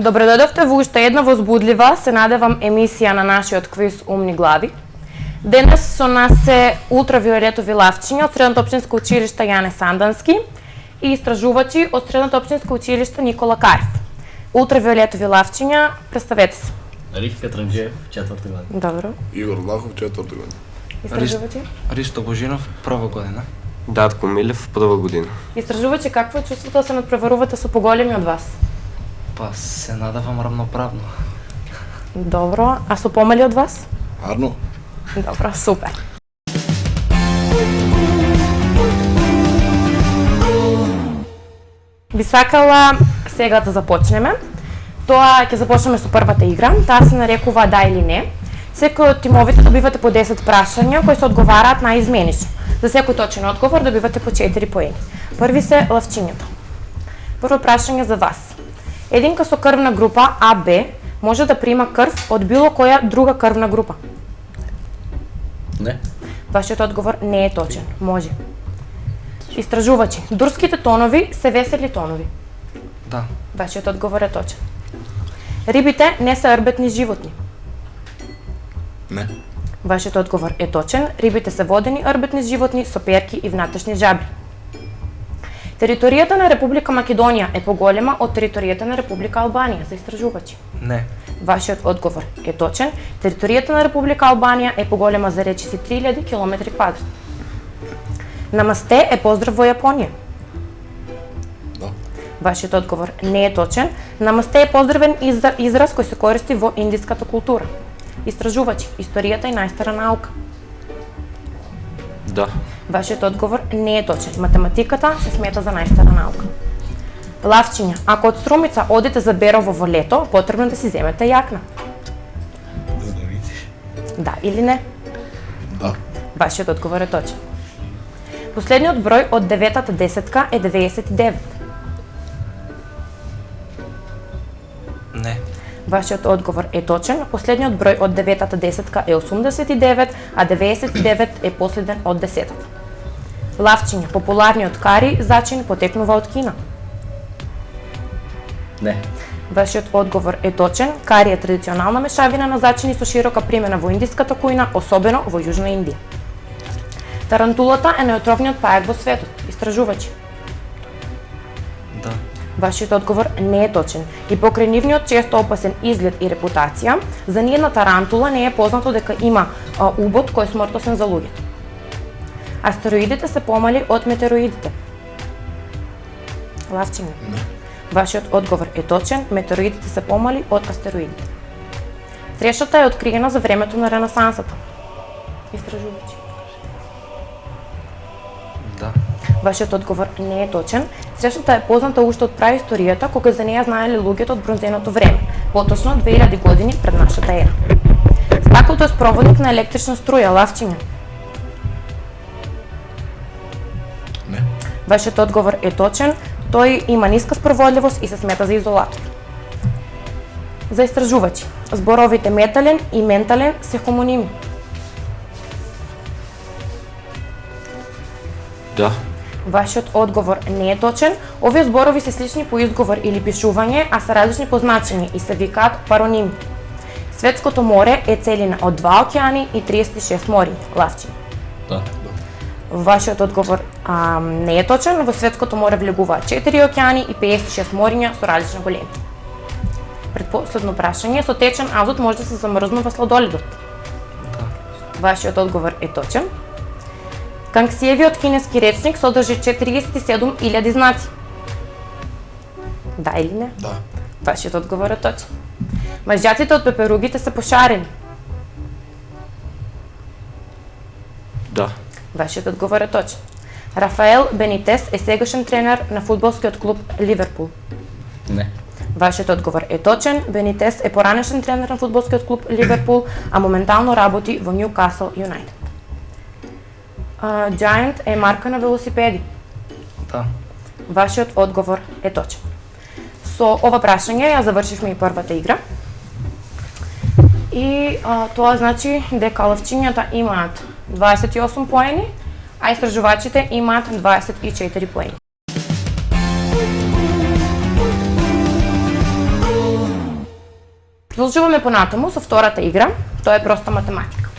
Добре дојдовте во уште една возбудлива, се надевам, емисија на нашиот квиз Умни глави. Денес со нас се ултравиолетови лавчиња од Средното општинско училиште Јане Сандански и истражувачи од Средното општинско училиште Никола Карев. Ултравиолетови лавчиња, представете се. Рих Петранџиев, 4-ти година. Добро. Игор Влахов, 4-та година. Истражувачи? Ристо Божинов, прва година. Датко Милев, прва година. Истражувачи, какво е чувството да се надпреварувате со поголеми од вас? Па се надевам равноправно. Добро, а со помали од вас? Арно? Добро, супер. Би сакала сега да започнеме. Тоа ќе започнеме со првата игра. Таа се нарекува да или не. Секој од тимовите добивате по 10 прашања кои се одговараат наизменично. За секој точен одговор добивате по 4 поени. Први се лавчињата. Прво прашање за вас. Единка со крвна група АБ може да прима крв од било која друга крвна група? Не. Вашиот одговор не е точен. Може. Истражувачи. Дурските тонови се весели тонови. Да. Вашиот одговор е точен. Рибите не се рбетни животни. Не. Вашиот одговор е точен. Рибите се водени рбетни животни со перки и внатрешни жабри. Територијата на Република Македонија е поголема од територијата на Република Албанија, за истражувачи. Не. Вашиот одговор е точен. Територијата на Република Албанија е поголема за речиси 3000 км². Намасте е поздрав во Јапонија. Да. Вашиот одговор не е точен. Намасте е поздравен израз кој се користи во индиската култура. Истражувачи, историјата е најстара наука. Да. Вашиот одговор не е точен. Математиката се смета за најстара наука. Лавчиња, ако од Струмица одите за Берово во лето, потребно да си земете јакна. За да видиш. Да или не? Да. Вашиот одговор е точен. Последниот број од 9-та десетка е 99. Не. Вашиот одговор е точен. Последниот број од 9-та десетка е 89, а 99 е последен од десетата. Лавчиња, популарниот кари зачин потекнува од Кина. Не. Вашиот одговор е точен. Кари е традиционална мешавина на зачини со широка примена во индиската кујна, особено во Јужна Индија. Тарантулата е најотровниот пајак во светот. Истражувачи. Да. Вашиот одговор не е точен. И покрај нивниот често опасен изглед и репутација, за ниедна тарантула не е познато дека има убод кој е смртосен за луѓето. Астероидите се помали од метеороидите. Лавчиња. Не. Вашиот одговор е точен. Метеороидите се помали од астероидите. Трешата е откриена за времето на Ренесансата. Истражувачи. Да. Вашиот одговор не е точен. Трешата е позната уште од праисторијата, кога за неја знаеле луѓето од бронзеното време, поточно 2000 години пред нашата ера. Стаклото е спроводник на електрична струја. Лавчиња. Не. Вашиот одговор е точен. Тој има ниска спроводливост и се смета за изолатор. За истражувачи. Зборовите метален и ментален се хомоними. Да. Вашиот одговор не е точен. Овие зборови се слични по изговор или пишување, а се различни по значење и се викаат пароними. Светското море е целина од 2 океани и 36 мори. Лавчиња. Да. Вашиот одговор не е точен. Во светското море влегуваат 4 океани и 56 мориња со различна големина. Предпоследно прашање, со течен азот може да се замрзнува сладоледот. Да. Вашиот одговор е точен. Кангсиевиот кинески речник содржи 47.000 знаци. Да или не? Да. Вашиот одговор е точен. Мажјаците од пеперугите се пошарени. Да. Вашиот одговор е точен. Рафаел Бенитес е сегашен тренер на фудбалскиот клуб Ливерпул. Не. Вашиот одговор е точен. Бенитес е поранешен тренер на фудбалскиот клуб Ливерпул, а моментално работи во Ньюкасл Юнайтед. Giant е марка на велосипеди. Да. Вашиот одговор е точен. Со ова прашање ја завршивме и првата игра. И тоа значи дека лавчињата имаат 28 поени, а истражувачите имаат 24 поени. Продолжуваме понатаму со втората игра, тоа е проста математика.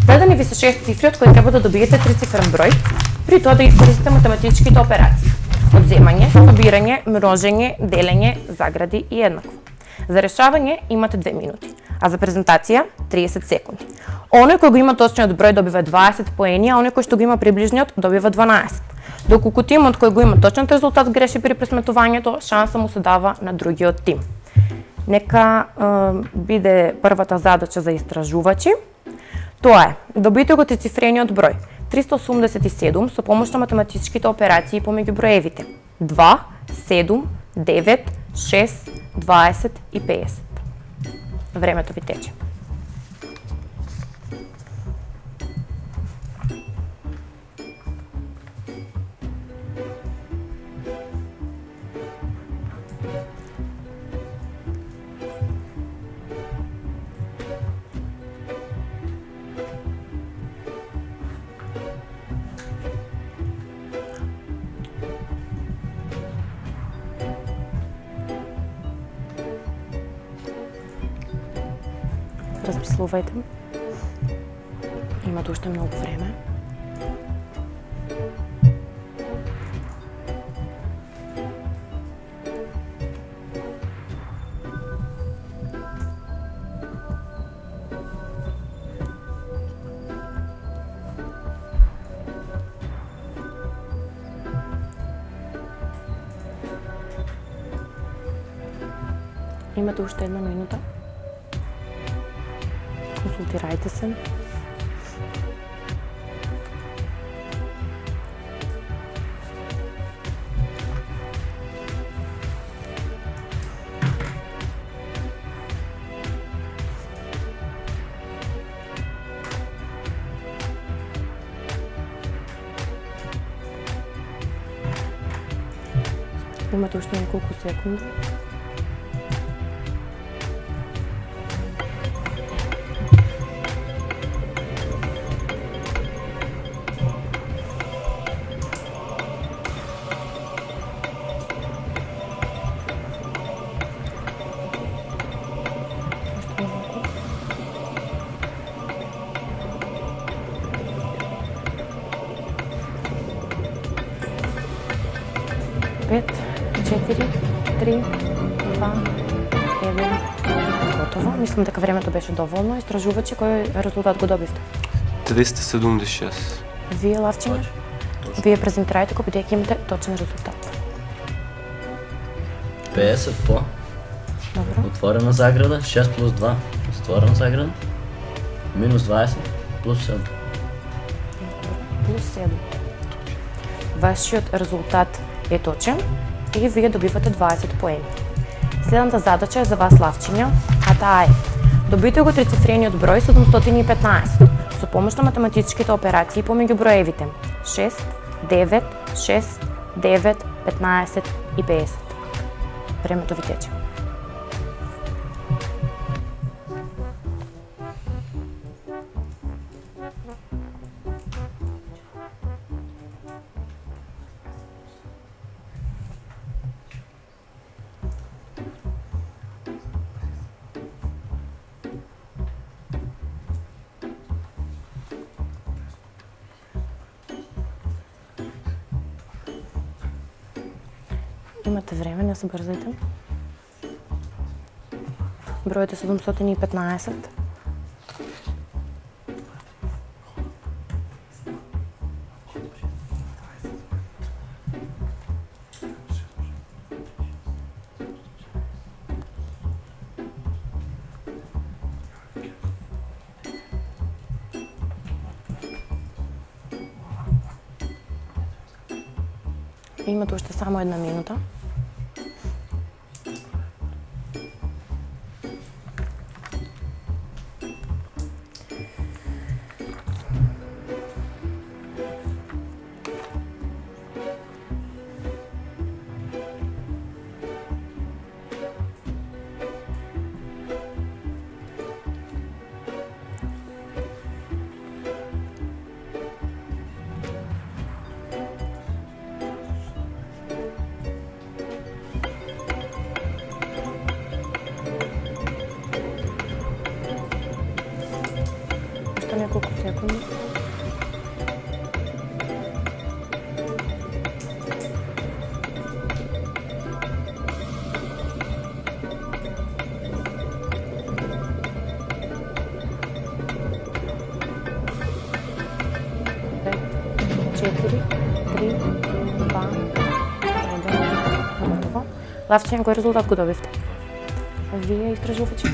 Дадени ви се 6 цифри од кои треба да добиете трицифрен број, при тоа да ги користите математичките операции. Одземање, собирање, множење, делење, загради и еднакво. За решавање имате 2 минути, а за презентација 30 секунди. Оној кој го има точниот број добива 20 поени, а оној кој што го има приближниот добива 12. Доколку тимот кој го има точниот резултат греши при пресметувањето, шанса му се дава на другиот тим. Нека биде првата задача за истражувачи. Тоа е, добите го трицифрениот број 387 со помош на математичките операции помеѓу броевите 2, 7, 9, 6, 20 и 50. Времето ви тече. Размислувајте. Имате уште многу време. Имате уште 1 минута. Консултирајте се. Имате уште неколку секунди. Пет, 4, 3, 2, 1, готово. Мислам дека времето беше доволно. Истражувачи, кој резултат го добивте? 376. Вие, Лавчине? Вие презентирајте кој бидејќи имате точен резултат. 50 по Добро. отворена заграда, 6 плюс 2 затворена заграда, минус 20 плюс 7. Плюс 7. Вашиот резултат е точен и вие добивате 20 поени. Следната задача е за вас, Лавчиња, а таа е: добите го трицифрениот број 715 со помош на математичките операции помеѓу броевите 6, 9, 6, 9, 15 и 50. Времето ви тече. Имате време, не се бързайте. Броят е 715. Имате още само 1 минута. Още няколко секунди. Четири, 3, 2, 1. Готово. Лавче, кой резултат го добивте? Вие изтражувачи.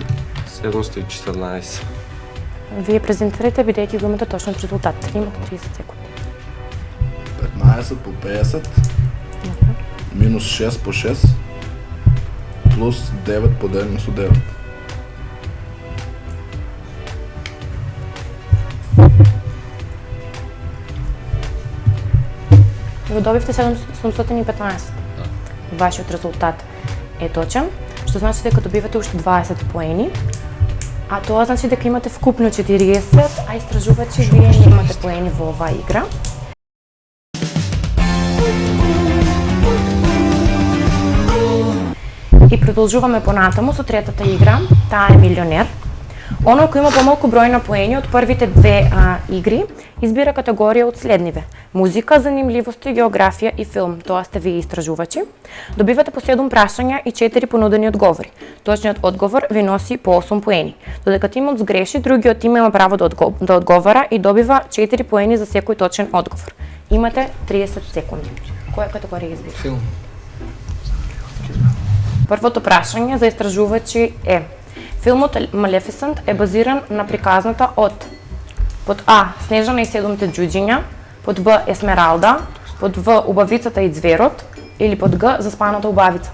714. Вие презентирайте, бидейки го имате точно резултат. Имате 30 секунди. 15 по 50, минус 6 по 6, плюс 9 поделено с 9. Го добивте 715. Вашият резултат е точен, що значи дека добивате още 20 поени. А това значи дека имате вкупно 40, а изтражувачи вие нямате поени во оваа игра. И продолжуваме понатаму со третата игра, таа е Милионер. Оно кој има помалку број на поени од првите две игри, избира категорија од следниве: музика, занимливости, географија и филм. Тоа сте вие истражувачи. Добивате по 7 прашања и 4 понудени одговори. Точниот одговор ви носи по 8 поени. Додека тимот сгреши, другиот тим има право да одговара и добива 4 поени за секој точен одговор. Имате 30 секунди. Која категорија избира? Филм. Првото прашање за истражувачи е: филмот Малефисент е базиран на приказната од под А. Снежана и седумте џуџиња, под Б. Есмералда, под В. Убавицата и ѕверот или под Г. Заспаната убавица.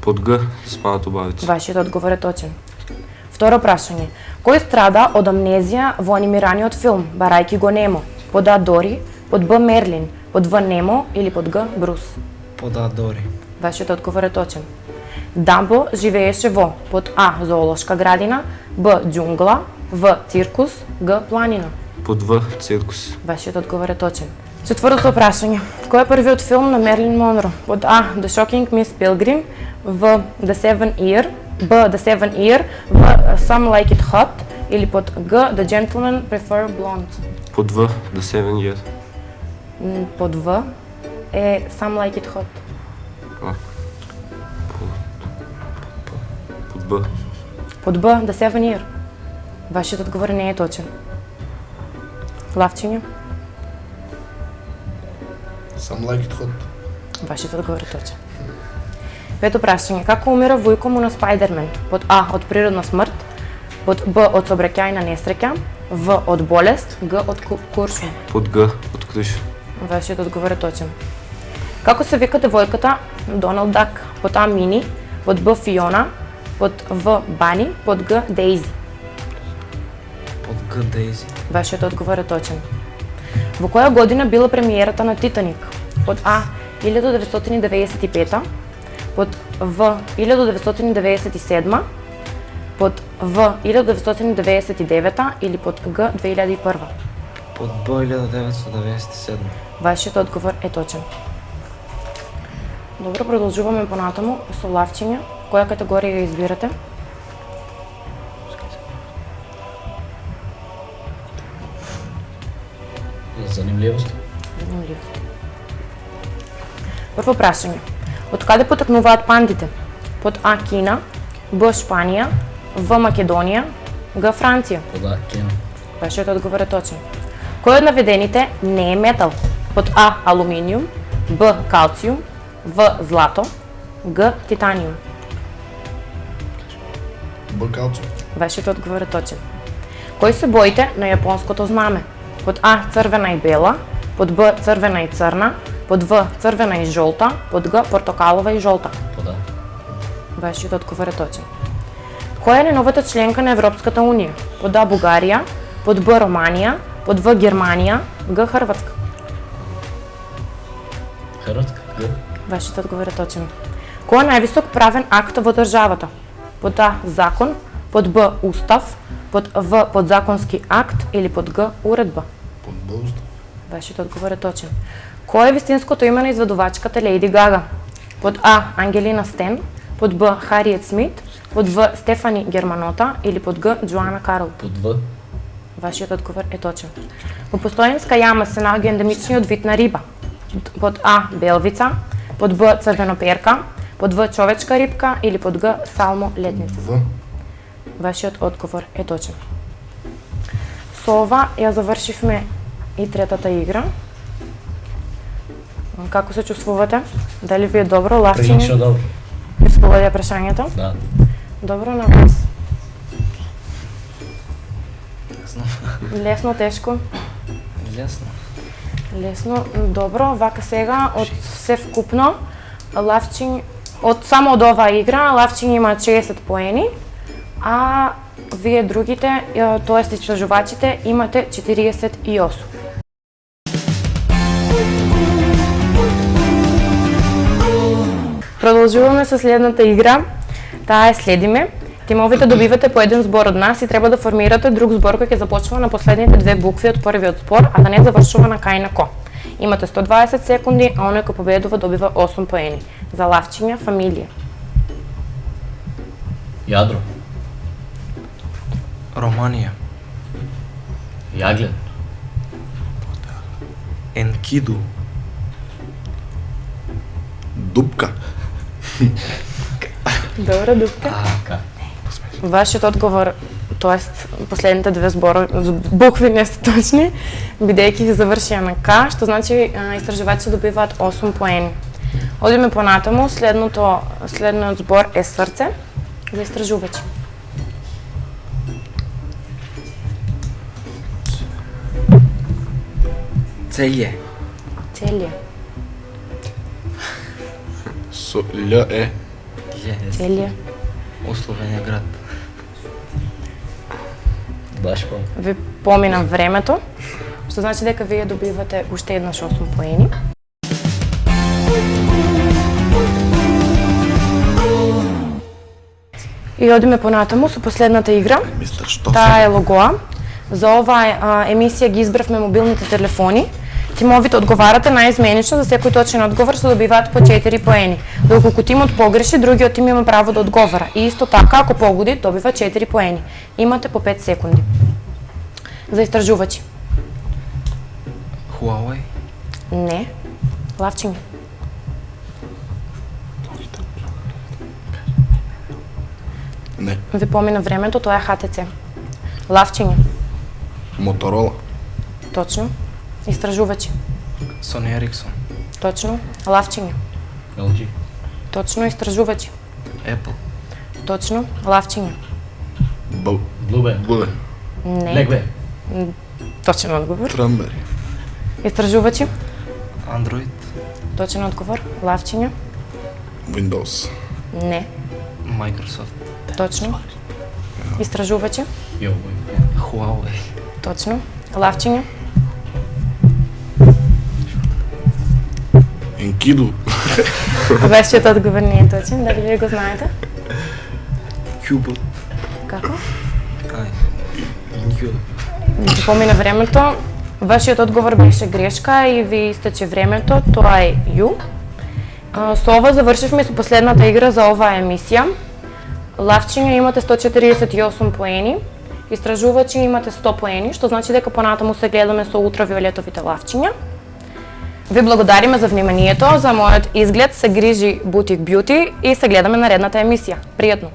Под Г. Заспаната убавица. Вашиот одговор е точен. Второ прашање: кој страда од амнезија во анимираниот филм, барајќи го Немо? Под А. Дори, под Б. Мерлин, под В. Немо или под Г. Брус. Под А. Дори. Вашиот одговор е точен. Дамбо живееше во под А. Зоолошка градина, Б. Џунгла, В. Циркус, Г. Планина. Под В. Циркус. Вашиот одговор е точен. Четвртото прашање: кој е првиот филм на Мерлин Монро? Под А. The Shocking Miss Pilgrim, В. The Seven Year, Б. The Seven Year, В. Some Like It Hot или под Г. The Gentlemen Prefer Blonde. Под В. The Seven Year. Под В е Some Like It Hot. А. Под Б. Под Б. The Seven Year. Вашиот одговор не е точен. Лавчиња? Some like it hot. Вашиот одговор е точен. Пето прашање: како умира војко му на Спајдермен? Под А. од природна смрт, под Б. од сообраќајна несреќа, В. од болест, Г. од куршум. Под Г. От криш. Вашиот одговор е точен. Како се вика девојката Доналд Дак? Под А. Мини, под Б. Фиона, под В. Бани, под Г. Дейзи. Под Г. Дейзи. Вашиот одговор е точен. Во која година била премиерата на Титаник? Под А. 1995, под В. 1997, под В. 1999 или под Г. 2001. Под Б. 1997. Вашиот одговор е точен. Добро, продолжуваме понатаму со лавчиња. Која категорија ја избирате? Занимливост. Занимливост. Прво прашање: од каде потекнуваат пандите? Под А. Кина, Б. Шпанија, В. Македонија, Г. Франција. Под А. Кина. Вашиот одговор е точен. Кој од наведените не е метал? Под А. Алуминиум, Б. Калциум, В. Злато, Г. Титаниум. Бакалцо. Вашиот одговор е точен. Кои се боите на јапонското знаме? Под А. Црвена и бела, под Б. Црвена и црна, под В. Црвена и жолта, под Г. Портокалова и жолта. Под А. Вашиот одговор е точен. Која е најновата членка на Европската унија? Под А. Бугарија, под Б. Романија, под В. Германија, Г. Хрватска. Хрватска. Г. Вашиот одговор е точен. Кој е највисок правен акт во државата? Под А. Закон, под Б. Устав, под В. Подзаконски акт или под Г. Уредба. Под Бълстов. Вашиот одговор е точен. Кој е вистинското име на изведувачката Лејди Гага? Под А. Ангелина Стен, под Б. Хариет Смит, под В. Стефани Германота или под Г. Джоана Карл. Под В. Вашият отговор е точен. Во постојанска јама се наоѓа ендемичниот вид на риба. Под А белвица, под Б црвеноперка, под В човечка рибка или под Г салмо летница. В. Вашиот одговор е точен. Со ова ја завршивме и третата игра. Како се чувствувате? Дали ви е добро, лавчиње? Прилично добро. Ви споведја прашањето? Да. Добро на вас. Лесно. Лесно, тешко? Лесно. Лесно, добро. Вака сега од се вкупно Лавчин само од оваа игра Лавчин има 60 поени, а вие другите, тоест истражувачите, имате 48. Продолжуваме со следната игра. Таа е следиме. Тимовите добивате по еден збор од нас и треба да формирате друг збор кој ќе започнува на последните две букви од првиот збор, а да не завршува на кај на ко. Имате 120 секунди, а оној кој победува добива 8 поени. За лавчиња, фамилија. Јадро. Романија. Јаглен. Енкиду. Дупка. Добро, дупка. Ка. Вашиот одговор, тоест последните две букви не се точни, бидејќи ги завршија на К, што значи истражувачите добиваат 8 поени. Одиме понатаму, следниот збор е срце за истражувачи. Целје. Целија. Со Л е. Целија. Условен град. Баш по. Ви помина времето, што значи дека вие добивате уште еднаш 8 поени. И одиме понатаму со последната игра. Мистер, што Таа е логоа. За оваа емисија ги избравме мобилните телефони. Тимовите одговарате најизменично, за секој точен одговор се добиваат по 4 поени. Доколку тимот погреши, другиот тим има право да одговара. И исто така, ако погоди, добива 4 поени. Имате по 5 секунди. За истражувачи. Хуауей. Не. Лавчиња. Не. Ви помина времето, тоа е ХТЦ. Лавчиња. Моторола. Точно. Истражувачи. Сони Ериксон. Точно. Лавчиња. LG. Точно. Истражувачи. Apple. Точно. Лавчиња. Блубе. Блубе. Не. Блекбе. Точен одговор. Трамбери. Истражувачи. Android. Точен одговор. Лавчиња. Windows. Не. Microsoft. Точно. Истражувачи. Јо, Huawei. Точно. Лавчиња. Енкиду. Вашиот одговор не е точен, дали вие го знаете? Cubot. Како? Ај. Enkidu. Ви помина времето. Вашиот одговор беше грешка и ви истече времето. Тоа е Ю. Со ова завршивме со последната игра за оваа емисија. Лавчиња имате 148 поени, истражувачи имате 100 поени, што значи дека понатаму се гледаме со ултравиолетовите лавчиња. Ви благодариме за вниманието, за мојот изглед се грижи Бутик Бјути и се гледаме наредната емисија. Пријатно!